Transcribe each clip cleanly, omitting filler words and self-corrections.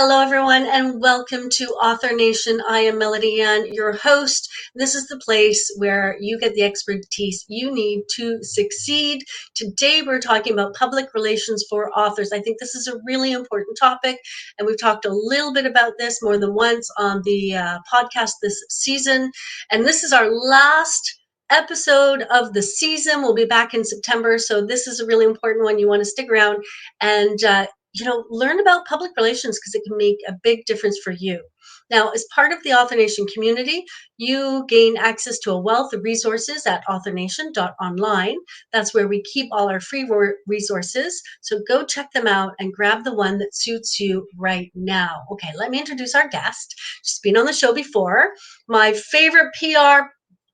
Hello, everyone, and welcome to Author Nation. I am Melody Ann, your host. This is the place where you get the expertise you need to succeed. Today, we're talking about public relations for authors. I think this is a really important topic, and we've talked a little bit about this more than once on the podcast this season. And this is our last episode of the season. We'll be back in September, so this is a really important one. You want to stick around and learn about public relations because it can make a big difference for you. Now, as part of the Author Nation community, you gain access to a wealth of resources at authornation.online. That's where we keep all our free resources. So go check them out and grab the one that suits you right now. Okay, let me introduce our guest. She's been on the show before. My favorite PR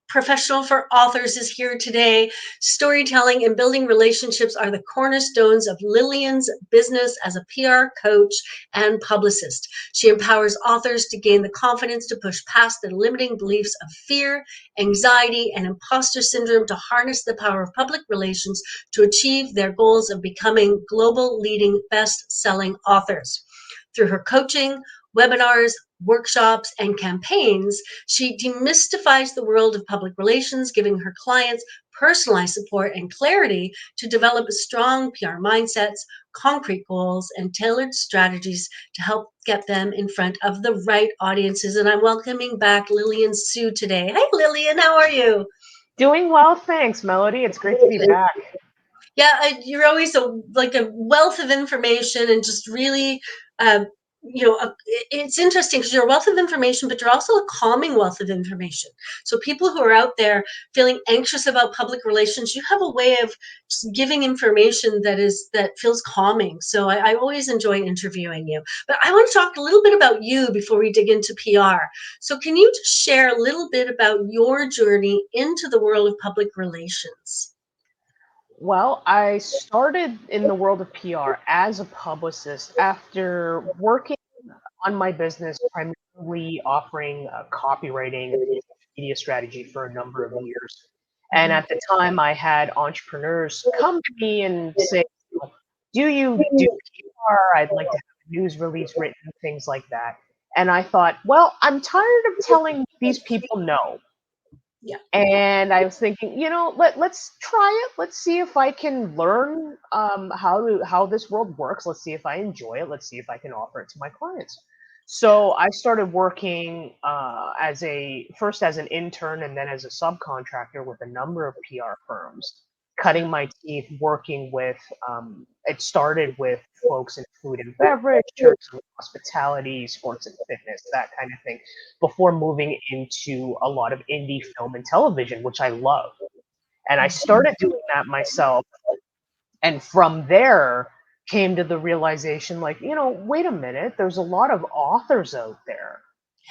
professional for authors is here today. Storytelling and building relationships are the cornerstones of Lilian's business as a PR coach and publicist. She empowers authors to gain the confidence to push past their limiting beliefs of fear, anxiety, and imposter syndrome to harness the power of public relations to achieve their goals of becoming global leading best-selling authors. Through her coaching, webinars, workshops, and campaigns, she demystifies the world of public relations, giving her clients personalized support and clarity to develop strong PR mindsets, concrete goals, and tailored strategies to help get them in front of the right audiences. And I'm welcoming back Lilian Sue today. Hi, Lilian. How are you? Doing well, thanks, Melody. It's great to be back. Yeah, you're always a wealth of information and just really it's interesting because you're a wealth of information, but you're also a calming wealth of information. So people who are out there feeling anxious about public relations, you have a way of just giving information that feels calming. So I always enjoy interviewing you. But I want to talk a little bit about you before we dig into PR. So can you just share a little bit about your journey into the world of public relations? Well, I started in the world of PR as a publicist after working on my business, primarily offering copywriting and media strategy for a number of years. And at the time, I had entrepreneurs come to me and say, "Do you do PR? I'd like to have a news release written, things like that." And I thought, well, I'm tired of telling these people no. Yeah. And I was thinking, let's try it. Let's see if I can learn how this world works. Let's see if I enjoy it. Let's see if I can offer it to my clients. So I started working first as an intern and then as a subcontractor with a number of PR firms, cutting my teeth working with. It started with folks in food and beverage, church and hospitality, sports and fitness, that kind of thing, before moving into a lot of indie film and television, which I love. And I started doing that myself. And from there came to the realization, wait a minute, there's a lot of authors out there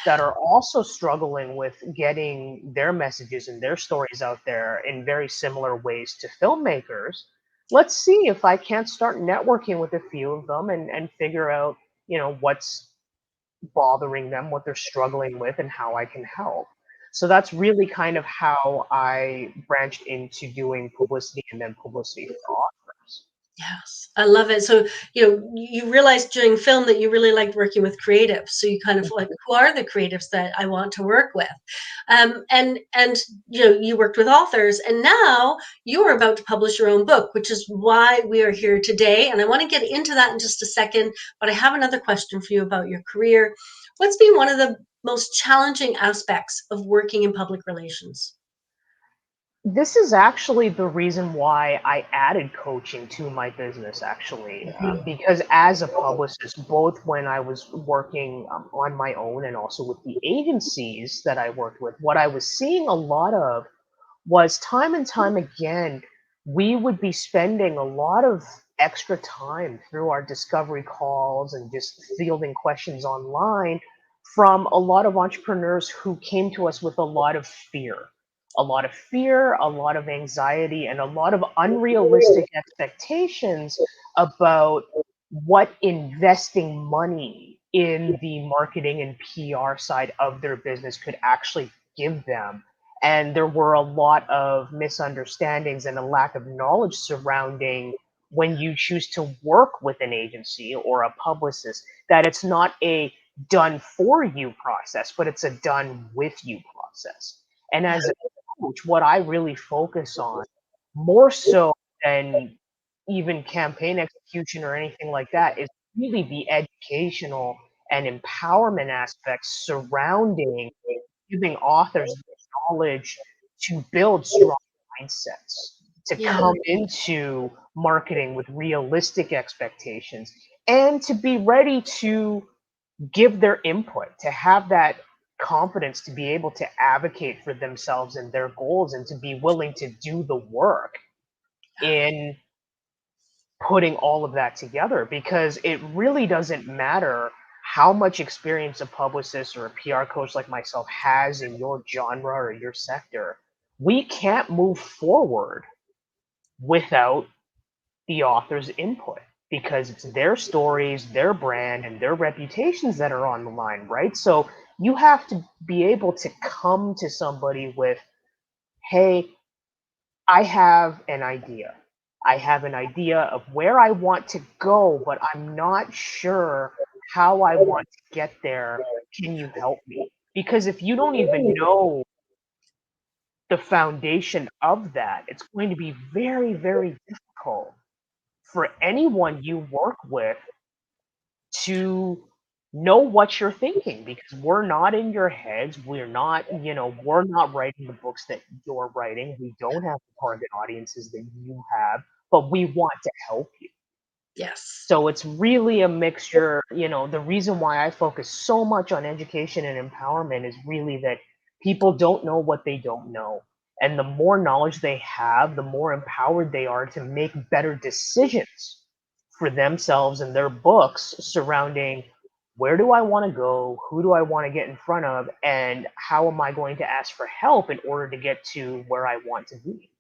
that are also struggling with getting their messages and their stories out there in very similar ways to filmmakers. Let's see if I can't start networking with a few of them and figure out, what's bothering them, what they're struggling with, and how I can help. So that's really kind of how I branched into doing publicity and then publicity for authors. Yes, I love it. So, you realized during film that you really liked working with creatives. So you kind of like, who are the creatives that I want to work with? And you worked with authors, and now you are about to publish your own book, which is why we are here today. And I want to get into that in just a second, but I have another question for you about your career. What's been one of the most challenging aspects of working in public relations? This is actually the reason why I added coaching to my business, actually, because as a publicist, both when I was working on my own and also with the agencies that I worked with, what I was seeing a lot of was time and time again, we would be spending a lot of extra time through our discovery calls and just fielding questions online from a lot of entrepreneurs who came to us with a lot of anxiety, and a lot of unrealistic expectations about what investing money in the marketing and PR side of their business could actually give them. And there were a lot of misunderstandings and a lack of knowledge surrounding when you choose to work with an agency or a publicist, that it's not a done for you process, but it's a done with you process. And Yeah. as a coach, what I really focus on more so than even campaign execution or anything like that is really the educational and empowerment aspects surrounding giving authors the knowledge to build strong mindsets, to Yeah. come into marketing with realistic expectations, and to be ready to give their input, to have that confidence to be able to advocate for themselves and their goals and to be willing to do the work in putting all of that together, because it really doesn't matter how much experience a publicist or a PR coach like myself has in your genre or your sector. We can't move forward without the author's input, because it's their stories, their brand, and their reputations that are on the line, right? So you have to be able to come to somebody with, hey, I have an idea. I have an idea of where I want to go, but I'm not sure how I want to get there. Can you help me? Because if you don't even know the foundation of that, it's going to be very, very difficult for anyone you work with to know what you're thinking, because we're not in your heads. We're not, we're not writing the books that you're writing. We don't have the target audiences that you have, but we want to help you. Yes. So it's really a mixture. The reason why I focus so much on education and empowerment is really that people don't know what they don't know. And the more knowledge they have, the more empowered they are to make better decisions for themselves and their books surrounding where do I want to go, who do I want to get in front of, and how am I going to ask for help in order to get to where I want to be.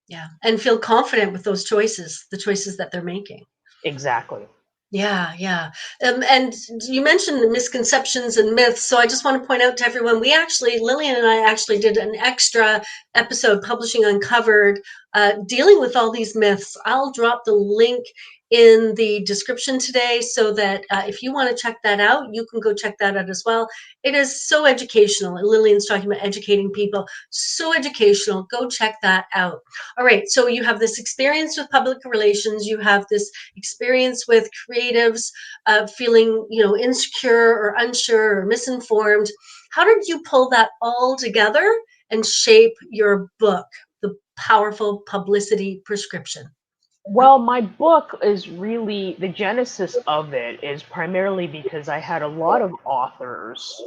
Yeah. And feel confident with those choices, the choices that they're making. Exactly. Yeah, yeah. And you mentioned the misconceptions and myths. So I just want to point out to everyone, Lillian and I actually did an extra episode, Publishing Uncovered, dealing with all these myths. I'll drop the link in the description today so that if you want to check that out, you can go check that out as well. It is so educational. And Lillian's talking about educating people. So educational. Go check that out. All right. So you have this experience with public relations. You have this experience with creatives feeling, insecure or unsure or misinformed. How did you pull that all together and shape your book, The Powerful Publicity Prescription? Well, my book is really the genesis of it is primarily because I had a lot of authors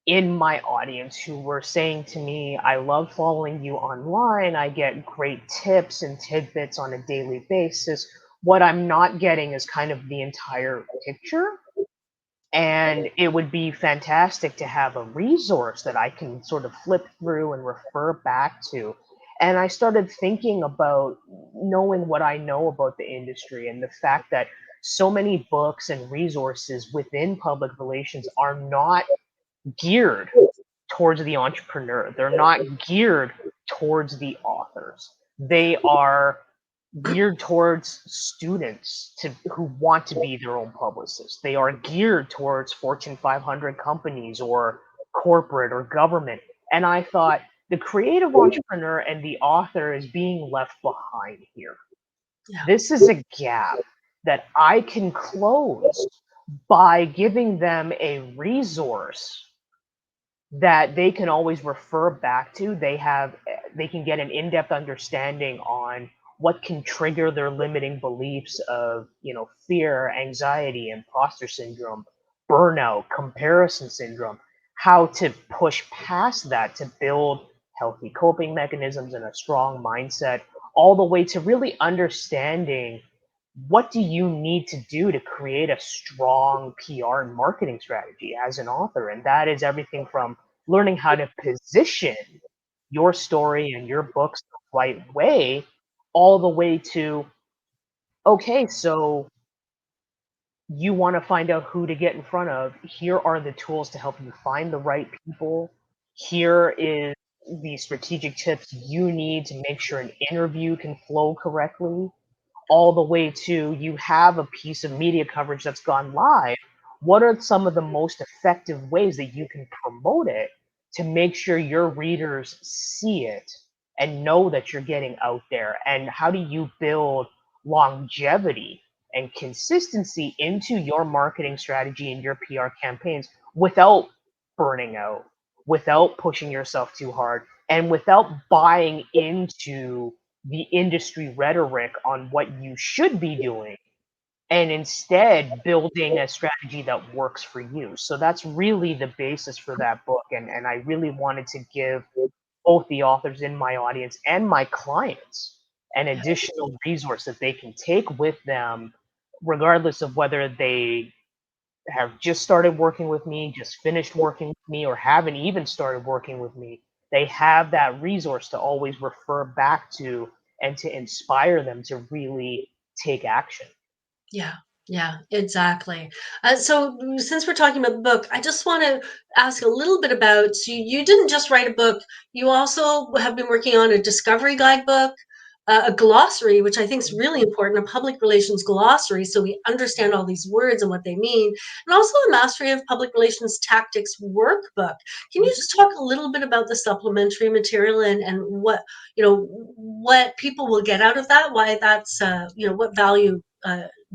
in my audience who were saying to me, I love following you online. I get great tips and tidbits on a daily basis. What I'm not getting is kind of the entire picture. And it would be fantastic to have a resource that I can sort of flip through and refer back to. And I started thinking about knowing what I know about the industry and the fact that so many books and resources within public relations are not geared towards the entrepreneur. They're not geared towards the authors. They are geared towards students who want to be their own publicists. They are geared towards Fortune 500 companies or corporate or government. And I thought the creative entrepreneur and the author is being left behind here. Yeah. This is a gap that I can close by giving them a resource that they can always refer back to. They can get an in-depth understanding on what can trigger their limiting beliefs of, fear, anxiety, imposter syndrome, burnout, comparison syndrome, how to push past that to build healthy coping mechanisms and a strong mindset, all the way to really understanding what do you need to do to create a strong PR and marketing strategy as an author. And that is everything from learning how to position your story and your books the right way, all the way to, okay, so you want to find out who to get in front of. Here are the tools to help you find the right people. Here is the strategic tips you need to make sure an interview can flow correctly, all the way to you have a piece of media coverage that's gone live. What are some of the most effective ways that you can promote it to make sure your readers see it and know that you're getting out there? And how do you build longevity and consistency into your marketing strategy and your PR campaigns without burning out, without pushing yourself too hard, and without buying into the industry rhetoric on what you should be doing, and instead building a strategy that works for you? So that's really the basis for that book. And I really wanted to give both the authors in my audience and my clients an additional resource that they can take with them, regardless of whether they have just started working with me, just finished working with me, or haven't even started working with me. They have that resource to always refer back to and to inspire them to really take action. Yeah, yeah, exactly. So since we're talking about the book, I just want to ask a little bit about, so you didn't just write a book, you also have been working on a discovery guidebook, a glossary, which I think is really important, a public relations glossary, so we understand all these words and what they mean, and also a mastery of public relations tactics workbook. Can you just talk a little bit about the supplementary material and what, what people will get out of that, why that's, what value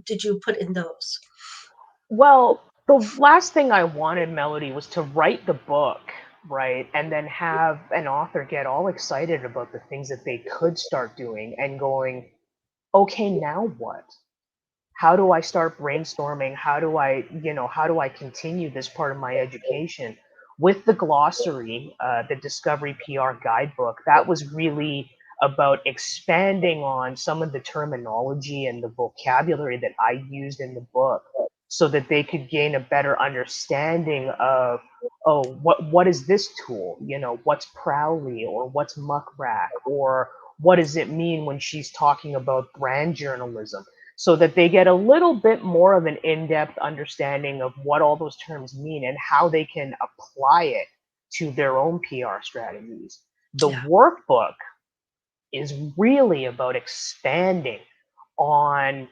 did you put in those? Well, the last thing I wanted, Melody, was to write the book, right? And then have an author get all excited about the things that they could start doing and going, okay, now what? How do I start brainstorming? How do I continue this part of my education? With the glossary, the Discovery PR guidebook, that was really about expanding on some of the terminology and the vocabulary that I used in the book so that they could gain a better understanding of, oh, what is this tool? What's Prowly, or what's Muckrack, or what does it mean when she's talking about brand journalism? So that they get a little bit more of an in-depth understanding of what all those terms mean and how they can apply it to their own PR strategies. The Yeah, workbook is really about expanding on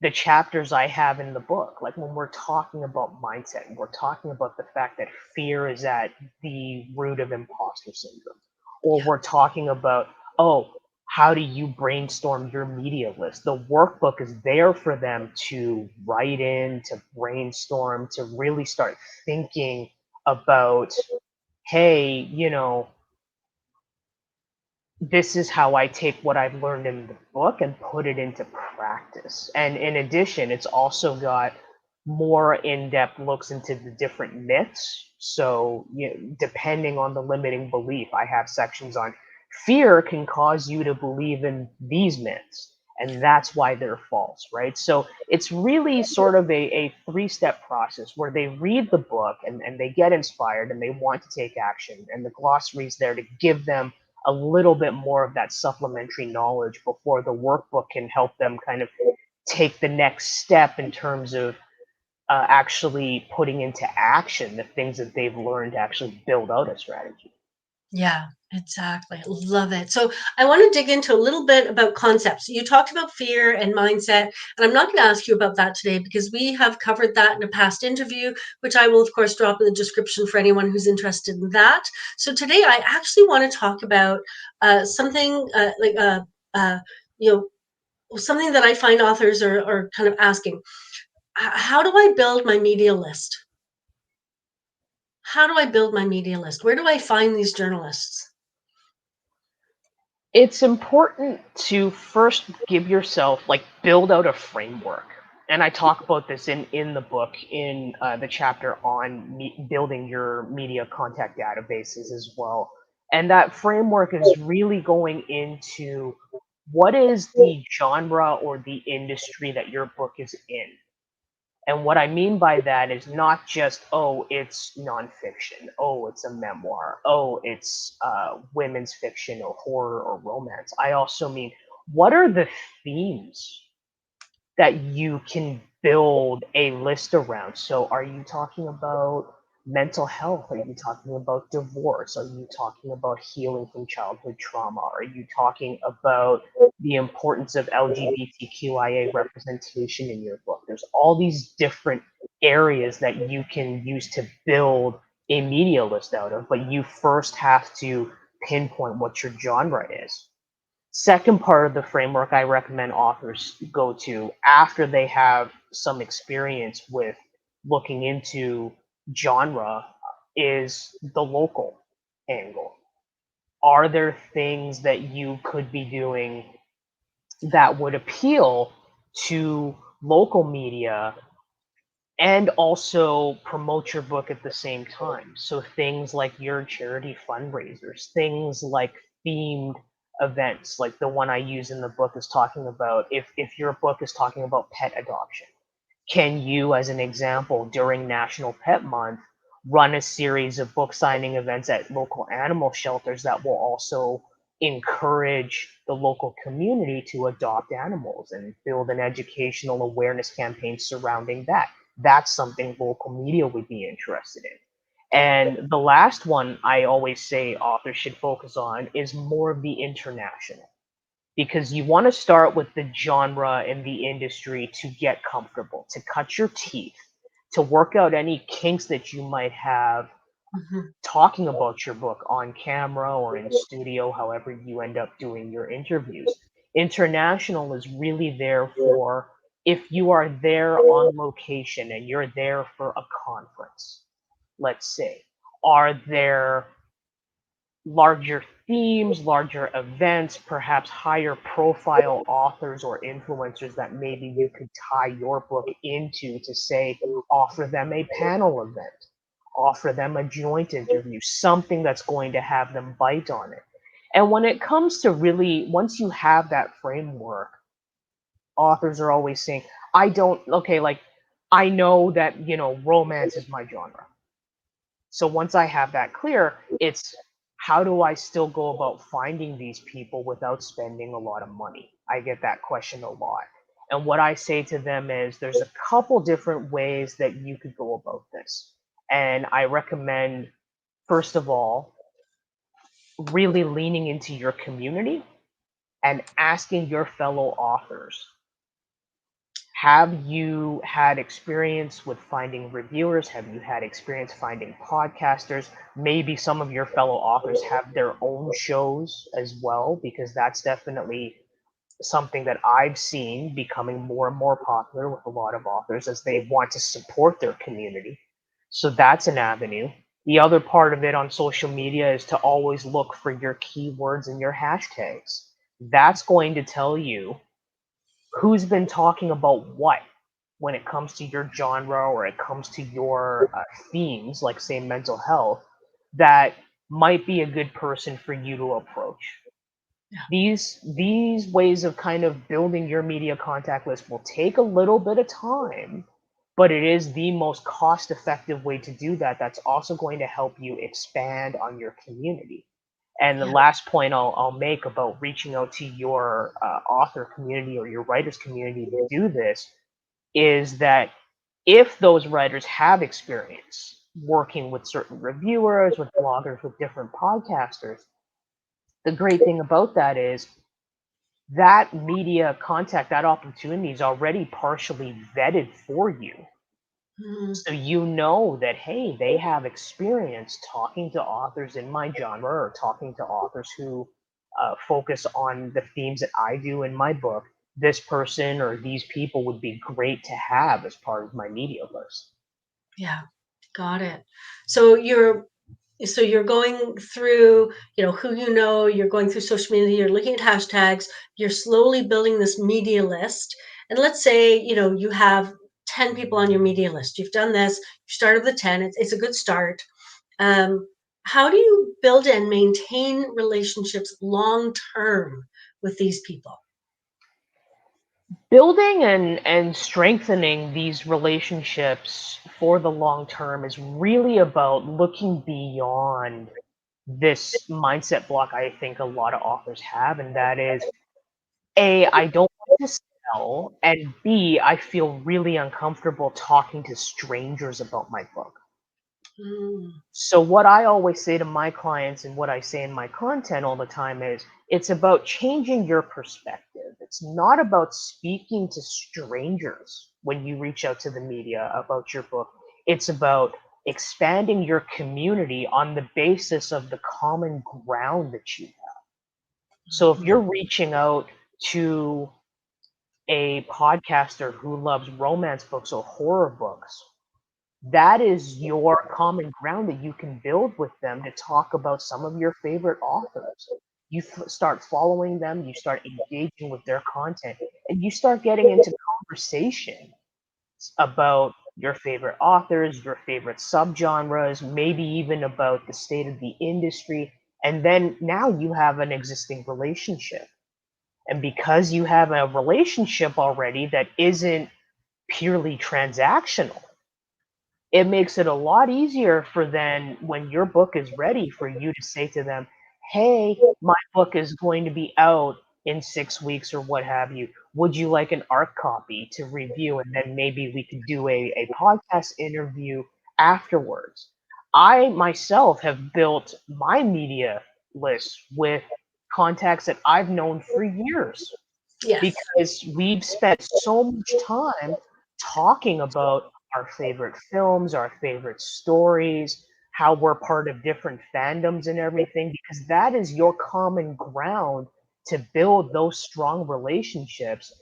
the chapters I have in the book. Like when we're talking about mindset, we're talking about the fact that fear is at the root of imposter syndrome. Or yeah, we're talking about, oh, how do you brainstorm your media list? The workbook is there for them to write in, to brainstorm, to really start thinking about, hey, this is how I take what I've learned in the book and put it into practice. And in addition, it's also got more in-depth looks into the different myths. So, depending on the limiting belief, I have sections on fear can cause you to believe in these myths, and that's why they're false, right? So it's really sort of a three-step process where they read the book and they get inspired and they want to take action. And the glossary is there to give them a little bit more of that supplementary knowledge before the workbook can help them kind of take the next step in terms of actually putting into action the things that they've learned to actually build out a strategy. yeah, exactly. Love it. So I want to dig into a little bit about concepts. You talked about fear and mindset, and I'm not going to ask you about that today because we have covered that in a past interview, which I will, of course, drop in the description for anyone who's interested in that. So today I actually want to talk about something uh, you something that I find authors are kind of asking. How do I build my media list? How do I build my media list? Where do I find these journalists? It's important to first give yourself, like, build out a framework. And I talk about this in the book, in the chapter on building your media contact databases as well. And that framework is really going into what is the genre or the industry that your book is in. And what I mean by that is not just, oh, it's nonfiction, oh, it's a memoir, oh, it's women's fiction or horror or romance. I also mean, what are the themes that you can build a list around? So, are you talking about mental health? Are you talking about divorce? Are you talking about healing from childhood trauma? Are you talking about the importance of LGBTQIA representation in your book? There's all these different areas that you can use to build a media list out of, but you first have to pinpoint what your genre is. Second part of the framework I recommend authors go to after they have some experience with looking into genre is the local angle. Are there things that you could be doing that would appeal to local media and also promote your book at the same time? So things like your charity fundraisers, things like themed events, like the one I use in the book is talking about if your book is talking about pet adoption, can you, as an example, during National Pet Month, run a series of book signing events at local animal shelters that will also encourage the local community to adopt animals and build an educational awareness campaign surrounding that? That's something local media would be interested in. And the last one I always say authors should focus on is more of the international, because you want to start with the genre and the industry to get comfortable, to cut your teeth, to work out any kinks that you might have Mhm. talking about your book on camera or in studio, however you end up doing your interviews. International is really there for if you are there on location and you're there for a conference, let's say. Are there larger themes, larger events, perhaps higher profile authors or influencers that maybe you could tie your book into to say, offer them a panel event, offer them a joint interview, something that's going to have them bite on it. And when it comes to really, once you have that framework, authors are always saying, I don't, okay, like, I know that, romance is my genre. So once I have that clear, it's how do I still go about finding these people without spending a lot of money? I get that question a lot. And what I say to them is there's a couple different ways that you could go about this. And I recommend, first of all, really leaning into your community and asking your fellow authors, have you had experience with finding reviewers? Have you had experience finding podcasters? Maybe some of your fellow authors have their own shows as well, because that's definitely something that I've seen becoming more and more popular with a lot of authors as they want to support their community. So that's an avenue. The other part of it on social media is to always look for your keywords and your hashtags. That's going to tell you who's been talking about what when it comes to your genre or it comes to your themes, like say mental health, that might be a good person for you to approach. Yeah. These ways of kind of building your media contact list will take a little bit of time, but it is the most cost effective way to do that. That's also going to help you expand on your community. And the Yeah. last point I'll make about reaching out to your author community or your writers community to do this is that if those writers have experience working with certain reviewers, with bloggers, with different podcasters, the great thing about that is that media contact, that opportunity is already partially vetted for you. Mhm. So you know that, hey, they have experience talking to authors in my genre or talking to authors who focus on the themes that I do in my book. This person or these people would be great to have as part of my media list. Yeah. Got it. So you're going through, who you're going through social media, you're looking at hashtags, you're slowly building this media list. And let's say, you have 10 people on your media list. You've done this, you started with 10. It's a good start. Um, how do you build and maintain relationships long term with these people? Building and strengthening these relationships for the long term is really about looking beyond this mindset block I think a lot of authors have, and that is A, I don't want to sell, and B, I feel really uncomfortable talking to strangers about my book. Mm. So, what I always say to my clients and what I say in my content all the time is it's about changing your perspective. It's not about speaking to strangers when you reach out to the media about your book. It's about expanding your community on the basis of the common ground that you have. So, if Mhm. you're reaching out to a podcaster who loves romance books or horror books, that is your common ground that you can build with them to talk about some of your favorite authors. You start following them, you start engaging with their content, and you start getting into conversation about your favorite authors, your favorite subgenres, maybe even about the state of the industry. And then now you have an existing relationship. And because you have a relationship already that isn't purely transactional, it makes it a lot easier for then when your book is ready for you to say to them, hey, my book is going to be out in 6 weeks or what have you. Would you like an art copy to review? And then maybe we could do a podcast interview afterwards. I myself have built my media list with contacts that I've known for years Yes. because we've spent so much time talking about our favorite films, our favorite stories, how we're part of different fandoms and everything, because that is your common ground to build those strong relationships,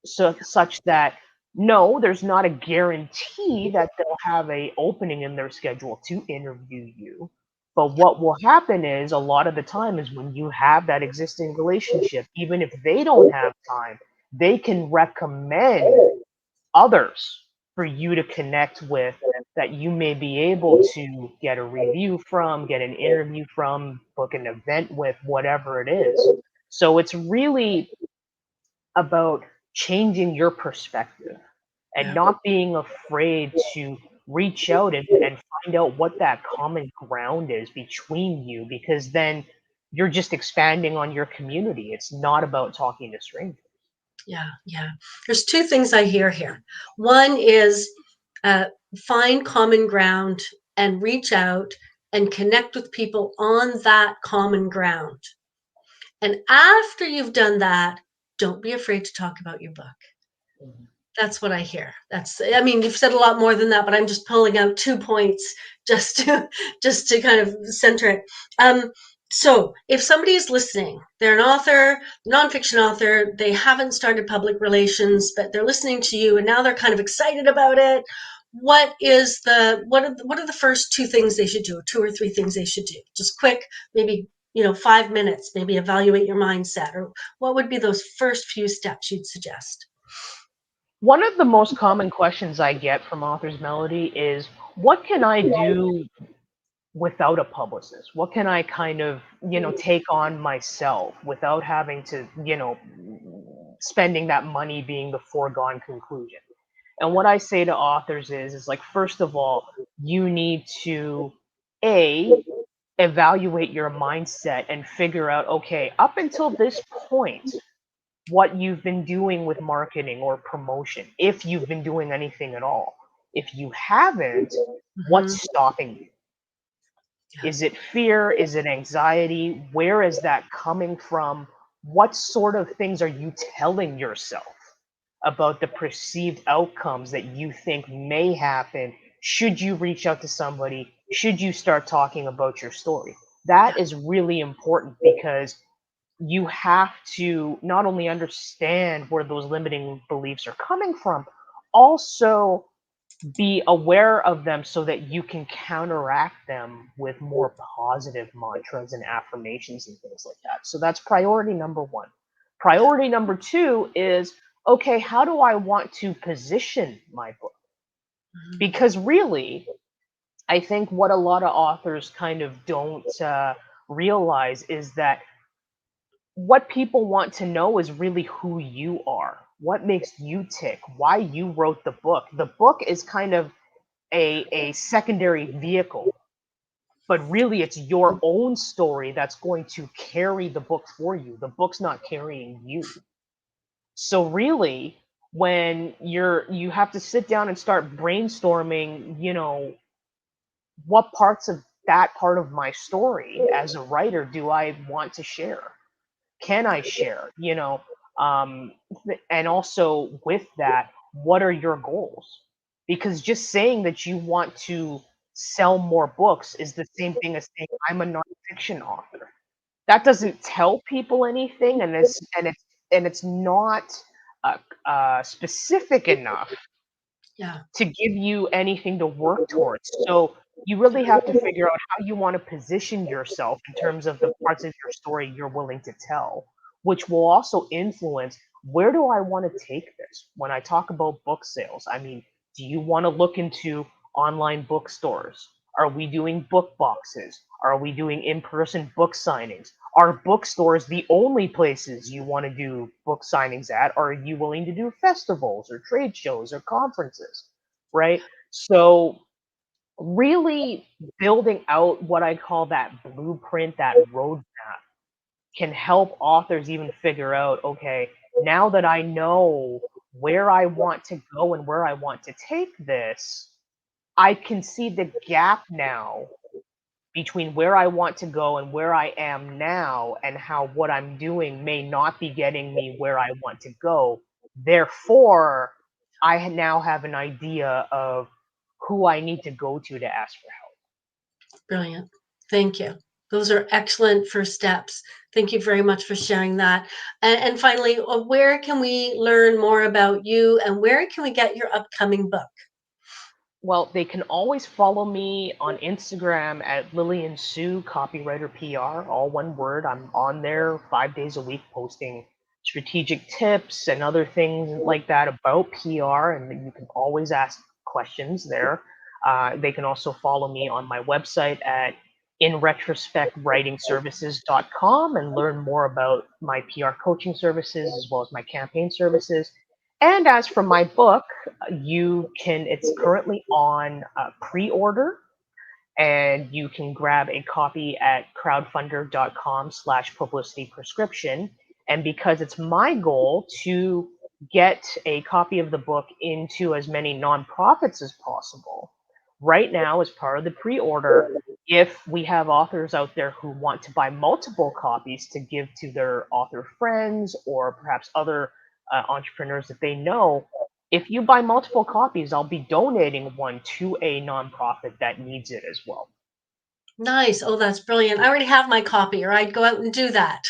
so such that no, there's not a guarantee that they'll have a opening in their schedule to interview you. But what will happen is a lot of the time is when you have that existing relationship, even if they don't have time, they can recommend others for you to connect with that you may be able to get a review from, get an interview from, book an event with, whatever it is. So it's really about changing your perspective and Yeah. not being afraid to reach out and find out what that common ground is between you, because then you're just expanding on your community. It's not about talking to strangers. Yeah. Yeah. There's two things I hear here. One is uh, find common ground and reach out and connect with people on that common ground. And after you've done that, don't be afraid to talk about your book. That's what I hear. I mean, you've said a lot more than that, but I'm just pulling out 2 points just to just to kind of center it. Um, so if somebody is listening, they're an author, nonfiction author, they haven't started public relations, but they're listening to you and now they're kind of excited about it. What are the first two things they should do, two or three things they should do? Just quick, maybe 5 minutes, maybe evaluate your mindset, or what would be those first few steps you'd suggest? One of the most common questions I get from Author's Melody is, what can I do without a publicist? What can I kind of, take on myself without having to, spending that money being the foregone conclusion? And what I say to authors is like, first of all, you need to A, evaluate your mindset and figure out, okay, up until this point, what you've been doing with marketing or promotion, if you've been doing anything at all. If you haven't, Mhm. what's stopping you? Yeah. Is it fear? Is it anxiety? Where is that coming from? What sort of things are you telling yourself about the perceived outcomes that you think may happen should you reach out to somebody? Should you start talking about your story? Yeah. That is really important because you have to not only understand where those limiting beliefs are coming from, also be aware of them so that you can counteract them with more positive mantras and affirmations and things like that. So that's priority number one. Priority number two is, okay, how do I want to position my book? Mhm. Because really, I think what a lot of authors kind of don't realize is that what people want to know is really who you are, what makes you tick, why you wrote the book. The book is kind of a secondary vehicle, but really it's your own story that's going to carry the book for you. The book's not carrying you. So really, when you have to sit down and start brainstorming, what parts of that part of my story as a writer do I want to share? Can I share? Um, and also with that, what are your goals? Because just saying that you want to sell more books is the same thing as saying I'm a nonfiction author. That doesn't tell people anything, and it's not specific enough Yeah. to give you anything to work towards. So you really have to figure out how you want to position yourself in terms of the parts of your story you're willing to tell, which will also influence where do I want to take this? When I talk about book sales, I mean, do you want to look into online bookstores? Are we doing book boxes? Are we doing in-person book signings? Are bookstores the only places you want to do book signings at? Or are you willing to do festivals or trade shows or conferences? Right? So really building out what I call that blueprint, that roadmap can help authors even figure out, okay, now that I know where I want to go and where I want to take this, I can see the gap now between where I want to go and where I am now, and how what I'm doing may not be getting me where I want to go. Therefore, I now have an idea of who I need to go to ask for help. Brilliant. Thank you. Those are excellent first steps. Thank you very much for sharing that. And finally, where can we learn more about you and where can we get your upcoming book? Well, they can always follow me on Instagram at Lilian Sue, copywriter PR, all one word. I'm on there 5 days a week posting strategic tips and other things like that about PR, and you can always ask questions there. They can also follow me on my website at inretrospectwritingservices.com and learn more about my PR coaching services as well as my campaign services. And as for my book, it's currently on pre-order, and you can grab a copy at crowdfunder.com/publicity prescription. And because it's my goal to get a copy of the book into as many nonprofits as possible, right now, as part of the pre-order, if we have authors out there who want to buy multiple copies to give to their author friends or perhaps other entrepreneurs that they know, if you buy multiple copies, I'll be donating one to a nonprofit that needs it as well. Nice. Oh, that's brilliant. I already have my copy, or I'd go out and do that.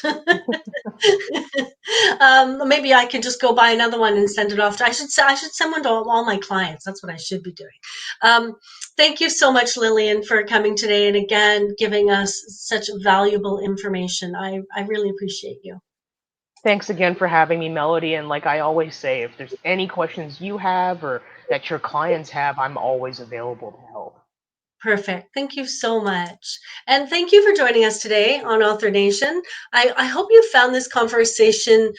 Maybe I could just go buy another one and send it off. I should send one to all my clients. That's what I should be doing. Um, Thank you so much, Lillian, for coming today and again giving us such valuable information. I really appreciate you. Thanks again for having me, Melody. And like I always say, if there's any questions you have or that your clients have, I'm always available to help. Perfect. Thank you so much. And thank you for joining us today on Author Nation. I hope you found this conversation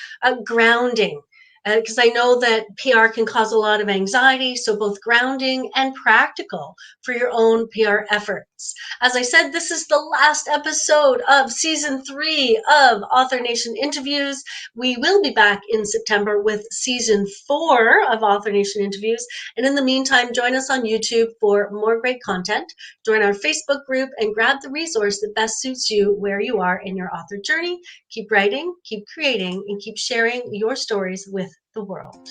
grounding because I know that PR can cause a lot of anxiety. So, both grounding and practical for your own PR efforts. As I said, this is the last episode of season 3 of Author Nation interviews. We will be back in September with season 4 of Author Nation interviews. And in the meantime, join us on YouTube for more great content. Join our Facebook group and grab the resource that best suits you where you are in your author journey. Keep writing, keep creating, and keep sharing your stories with the world.